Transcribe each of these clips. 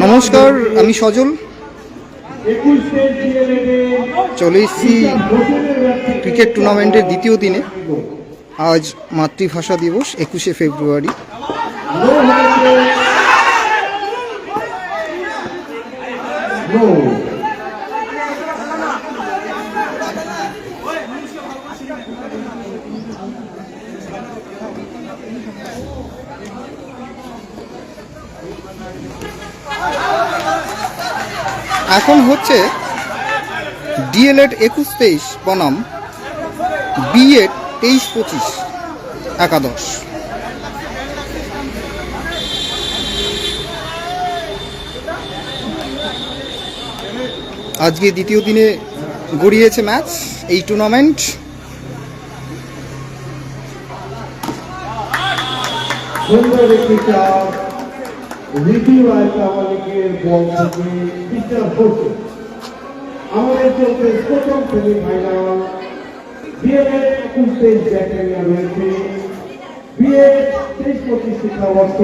নমস্কার, আমি সজল। চলে এসেছি ক্রিকেট টুর্নামেন্টের দ্বিতীয় দিনে। আজ মাতৃভাষা দিবস, 21শে ফেব্রুয়ারি। এখন হচ্ছে ডিএলএড 21-23 বনাম বিএড 23-25 একাদশ। আজকে দ্বিতীয় দিনে গড়িয়েছে ম্যাচ এই টুর্নামেন্ট। আমাদের চলছে প্রথম সেমিফাইনাল। বিএড 21-23 ব্যাটালিয়া রয়েছে বিএড 23-25 শিক্ষাবর্ষ।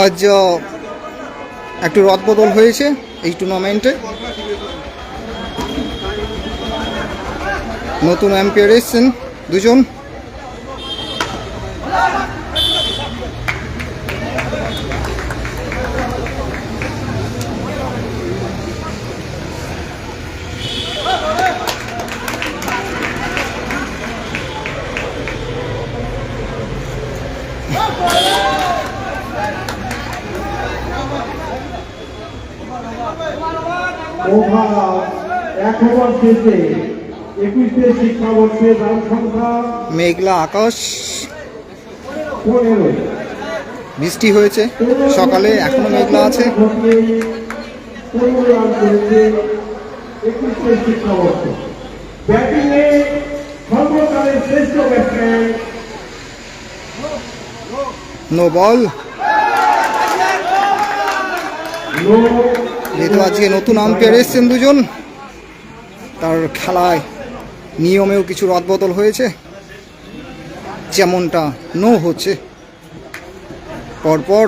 আজ একটু রদবদল হয়েছে এই টুর্নামেন্টে। নতুন আম্পায়ার এসেছেন দুজন। মেঘলা আকাশ, বৃষ্টি হয়েছে সকালে, এখনো মেঘলা আছে। No ball. যেহেতু আজকে নতুন আম্পায়ার এসছেন দুজন, তার খেলায় নিয়মেও কিছু রদবদল হয়েছে, যেমনটা নো হচ্ছে পরপর।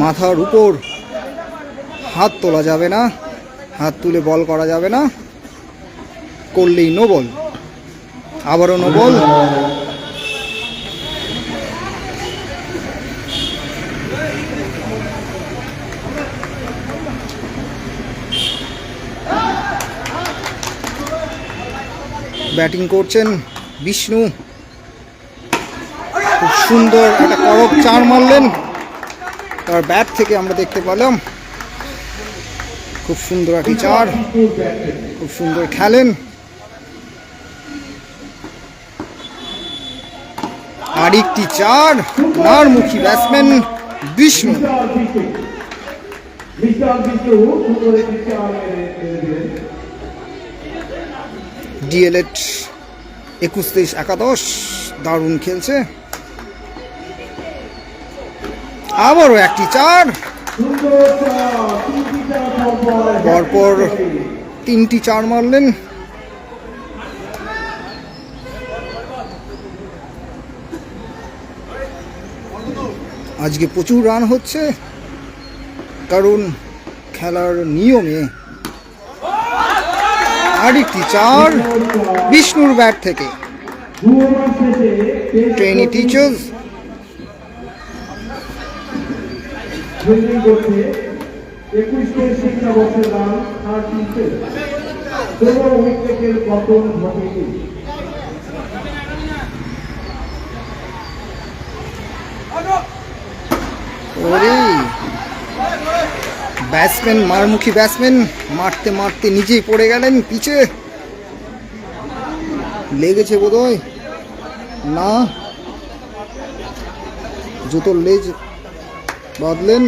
মাথার উপর হাত তোলা যাবে না, হাত তুলে বল করা যাবে না, করলেই নো বল। আবারও নো বল। ব্যাটিং করছেন বিষ্ণু, খুব সুন্দর একটা করক চার মারলেন তার ব্যাট থেকে, আমরা দেখতে পেলাম। খুব সুন্দর একটি চার, খুব সুন্দর খেলেন। আরেকটি চার, নারমুখী ব্যাটসম্যান বিষ্ণু। ডিএলএড 21-23 একাদশ দারুণ খেলছে। আবারও একটি চার, পরপর তিনটি চার মারলেন। আজকে প্রচুর রান হচ্ছে, কারণ খেলার নিয়মে। আরেকটি চার বিষ্ণুর ব্যাট থেকে। ট্রেনি টিচার্স ব্যাটসম্যান, মারমুখী ব্যাটসম্যান মারতে মারতে নিজেই পড়ে গেলেন পিছে। লেগেছে বোধহয়, না, জুতোর লেজ বাঁধলেন।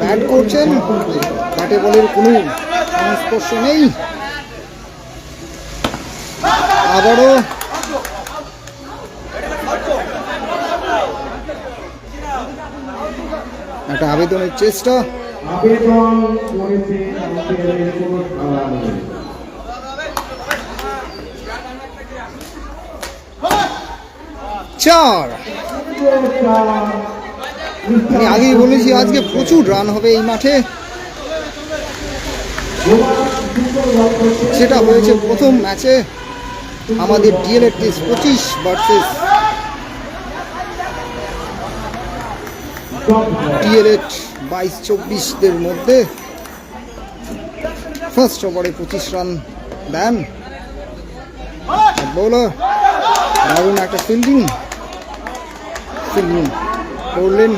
ব্যাট করছেন, ব্যাটে বলের কোনো সংস্পর্শ নেই। আবারও একটা আবেদনের চেষ্টা। আবেদন করেছে আম্পায়ারের কোনো খেলা নেই। 4। আমি আগেই বলেছি আজকে প্রচুর রান হবে এই মাঠে। সেটা হয়েছে প্রথম ম্যাচে আমাদের ডিএলএড 25 ভার্সেস ডিএলএড 22-24-দের মধ্যে। ফার্স্ট ওভারে 25 রান দেন বোলার। দারুণ একটা ফিল্ডিং করলেন।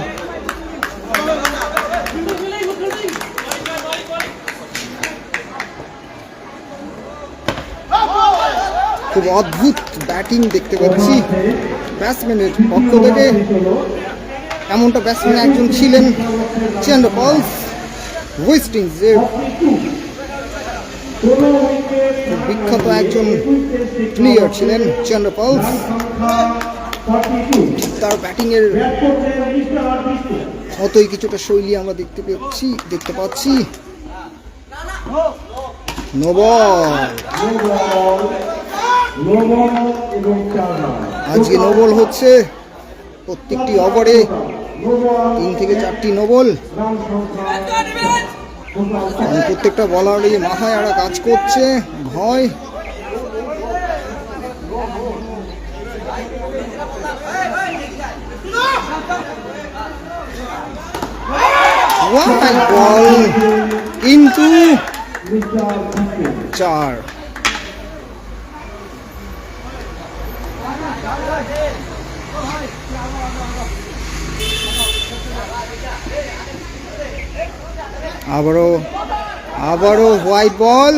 খুব অদ্ভুত ব্যাটিং দেখতে পাচ্ছি ব্যাটসম্যানের পক্ষ থেকে। এমনটা ব্যাটসম্যান একজন ছিলেন চেন্ডার পলস, ওয়েস্ট ইন্ডিজের বিখ্যাত একজন প্লেয়ার ছিলেন চেন্ডার পলস। তার ব্যাটিংয়ের মতোই কিছুটা শৈলী আমরা দেখতে পাচ্ছি। নো বল, আজকে নো বল হচ্ছে প্রত্যেকটি ওভারে 3 থেকে 4টি নো বল। প্রত্যেকটা বলারই মাথায় একটা কাজ করছে ভয়। বল কিন্তু 4। আবারও হোয়াইট বল।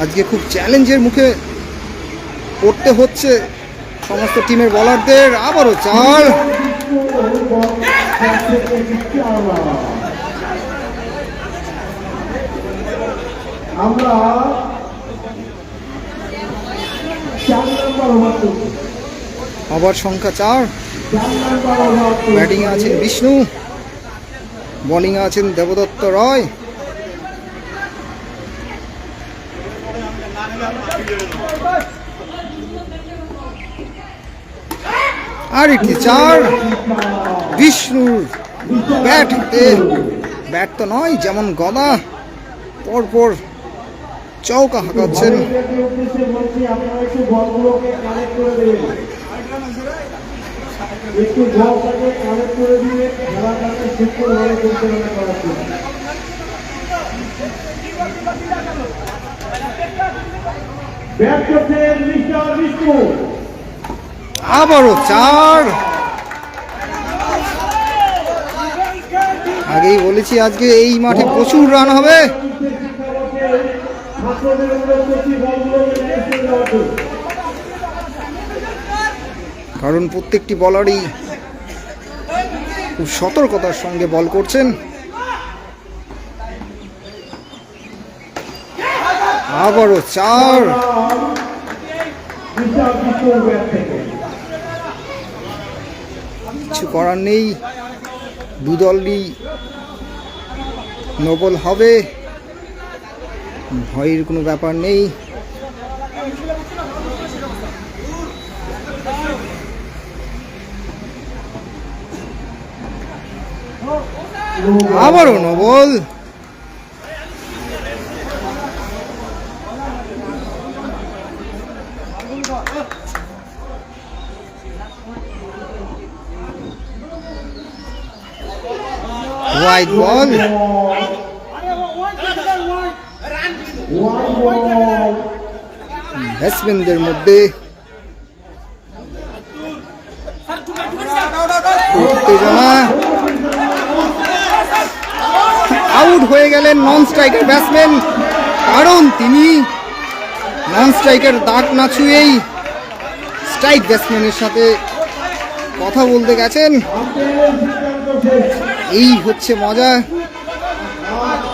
আজকে খুব চ্যালেঞ্জের মুখে পড়তে হচ্ছে সমস্ত টিমের বলারদের। আবারও 4। আমরা 4 নম্বর ওভার করছি। ওভার সংখ্যা 4। ব্যাটিংয়ে আছেন বিষ্ণু, বোলিংয়ে আছেন দেবদত্ত রয়। আর একটি 4। বিষ্ণুর ব্যাট তো নয়, যেমন গদা, পরপর চৌকা হাঁকাচ্ছেন। একটু বলটাকে কানেক্ট করে দিয়ে খেলাটাকে সুন্দরভাবে পরিচালনা করার জন্য। ব্যাট করছেন মিস্টার বিষ্ণু। আবারও 4। আগেই বলেছি আজকে এই মাঠে প্রচুর রান হবে। কারণ প্রত্যেকটি বলারই খুব সতর্কতার সঙ্গে বল করছেন। আবারও 4। কিছু করার নেই, দুদলই নো বল হবে, ভয়ের কোনো ব্যাপার নেই। আবারও no ball. White ball. One ball. ব্যাটসম্যানদের মধ্যে উত্তেজনা। আউট হয়ে গেলেন নন স্ট্রাইকার ব্যাটসম্যান, কারণ তিনি নন স্ট্রাইকার দাগ না ছুঁয়েই স্ট্রাইক ব্যাটসম্যানের সাথে কথা বলতে গেছেন। এই হচ্ছে মজা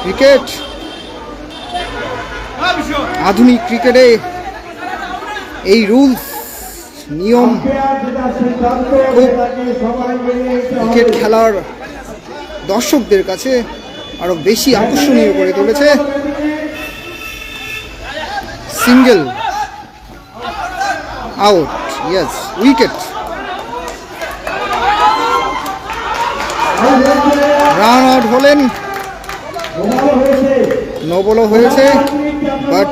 ক্রিকেট। আধুনিক ক্রিকেটে এই রুলস নিয়ম খুব ক্রিকেট খেলার দর্শকদের কাছে আরো বেশি আকর্ষণীয় করে তুলেছে। Single, out, yes, wicket. Run out হলেন, নো বলও হয়েছে, বাট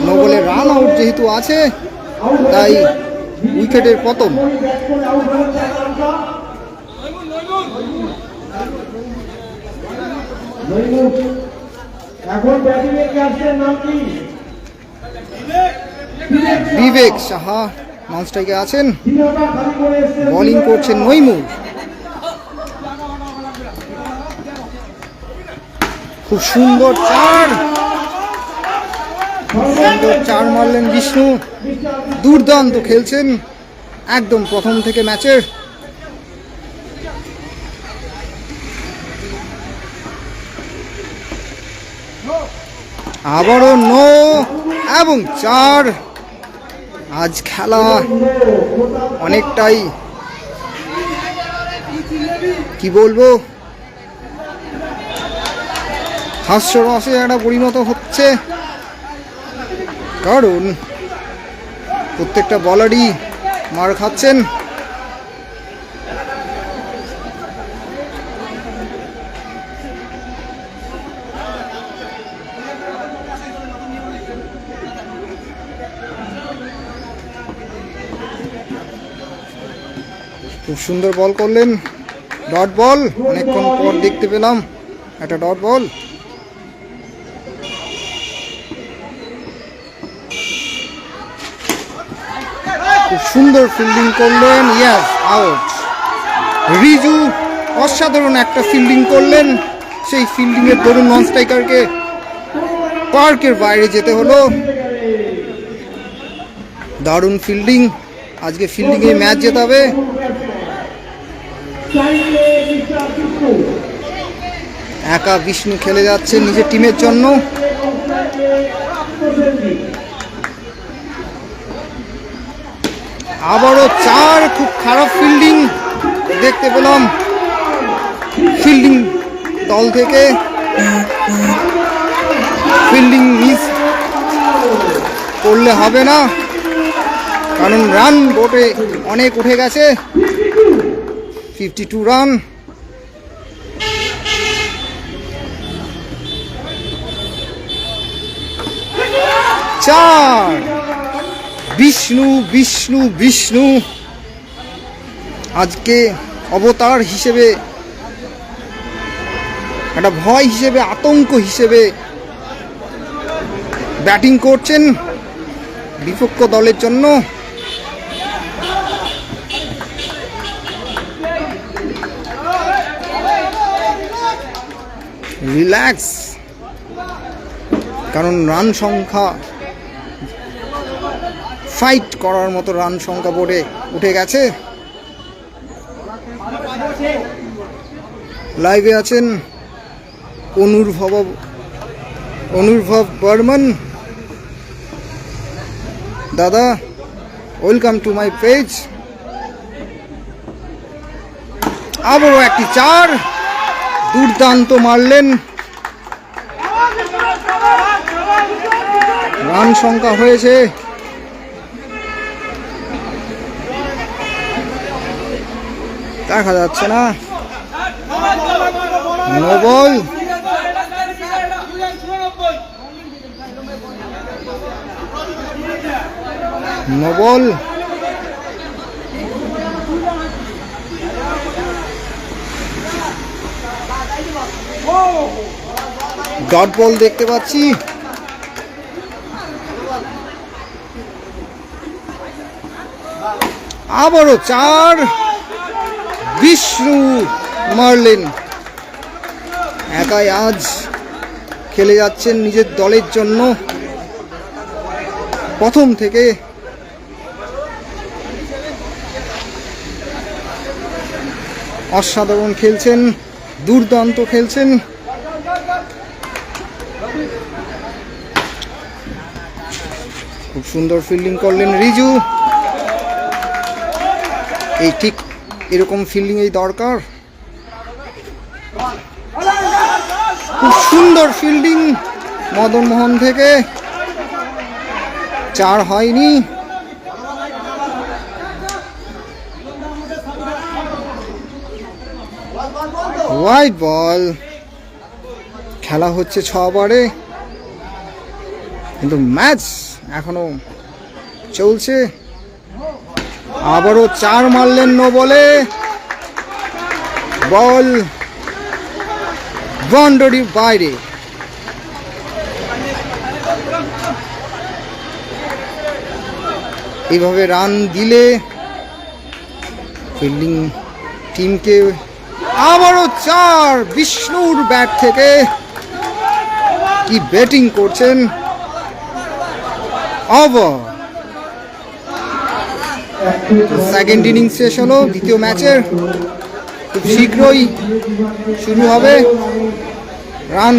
নো বলে রান আউট যেহেতু আছে তাই উইকেটের পতন। এখন ব্যাটিং এর ক্যাপ্টেন নাম কি? বিবেক সাহা নন স্ট্রাইকে আছেন, তিনটা খালি করে এসেছে। বোলিং করছেন নইমুর। খুব সুন্দর চার, সুন্দর চার মারলেন বিষ্ণু। দুর্দান্ত খেলছেন একদম প্রথম থেকে ম্যাচের। আবারও নো এবং চার। আজ খেলা অনেকটাই কি বলবো, হাস্যরসে একটা পরিণত হচ্ছে, কারণ প্রত্যেকটা বলারই মার খাচ্ছেন। খুব সুন্দর বল করলেন, ডট বল। অনেকক্ষণ পর দেখতে পেলাম একটা ডট বল। খুব সুন্দর ফিল্ডিং করলেন, ইয়াস, আউট। রিজু অসাধারণ একটা ফিল্ডিং করলেন, সেই ফিল্ডিংয়ের দরুন নন স্ট্রাইকারকে পার্কের বাইরে যেতে হলো। দারুণ ফিল্ডিং, আজকে ফিল্ডিংয়ে ম্যাচ জেতাবে। একা বিষ্ণু খেলে যাচ্ছে নিজের টিমের জন্য। আবারও চার, খুব খারাপ ফিল্ডিং দেখতে পেলাম ফিল্ডিং দল থেকে। ফিল্ডিং মিস করলে হবে না, কারণ রান বোর্ডে অনেক উঠে গেছে, 52 রান। চার, বিষ্ণু বিষ্ণু বিষ্ণু আজকে অবতার হিসেবে, একটা ভয় হিসেবে, আতঙ্ক হিসেবে ব্যাটিং করছেন বিপক্ষ দলের জন্য। রিল্যাক্স, কারণ রান সংখ্যা, ফাইট করার মতো রান সংখ্যা বোর্ডে উঠে গেছে। লাইভে আছেন অনুর্ভব বর্মন। দাদা, ওয়েলকাম টু মাই পেজ। আবারও একটি চার, দুর্দান্ত মারলেন। রান সংখ্যা হয়েছে দেখা যাচ্ছে না। No ball, no ball. Dot ball দেখতে পাচ্ছি। আবারও 4। বিষ্ণু মারলেন একাই আজ খেলে যাচ্ছেন নিজের দলের জন্য প্রথম থেকে। অসাধারণ খেলছেন, দুর্দান্ত খেলছেন। খুব সুন্দর ফিল্ডিং করলেন রিজু। এই ঠিক এরকম ফিল্ডিং এই দরকার। খুব সুন্দর ফিল্ডিং মদন মোহন থেকে। 4 হয়নি। White ball. খেলা হচ্ছে 6 ওভারে, কিন্তু ম্যাচ এখনো চলছে। আবারও 4 মারলেন নো বলে। বল বাউন্ডারির বাইরে। এইভাবে রান দিলে ফিল্ডিং টিমকে। আবারও 4 বিষ্ণুর ব্যাট থেকে। কি ব্যাটিং করছেন। ওভার। সেকেন্ড ইনিংস শেষ হলো দ্বিতীয় ম্যাচের। খুব শীঘ্রই শুরু হবে রান।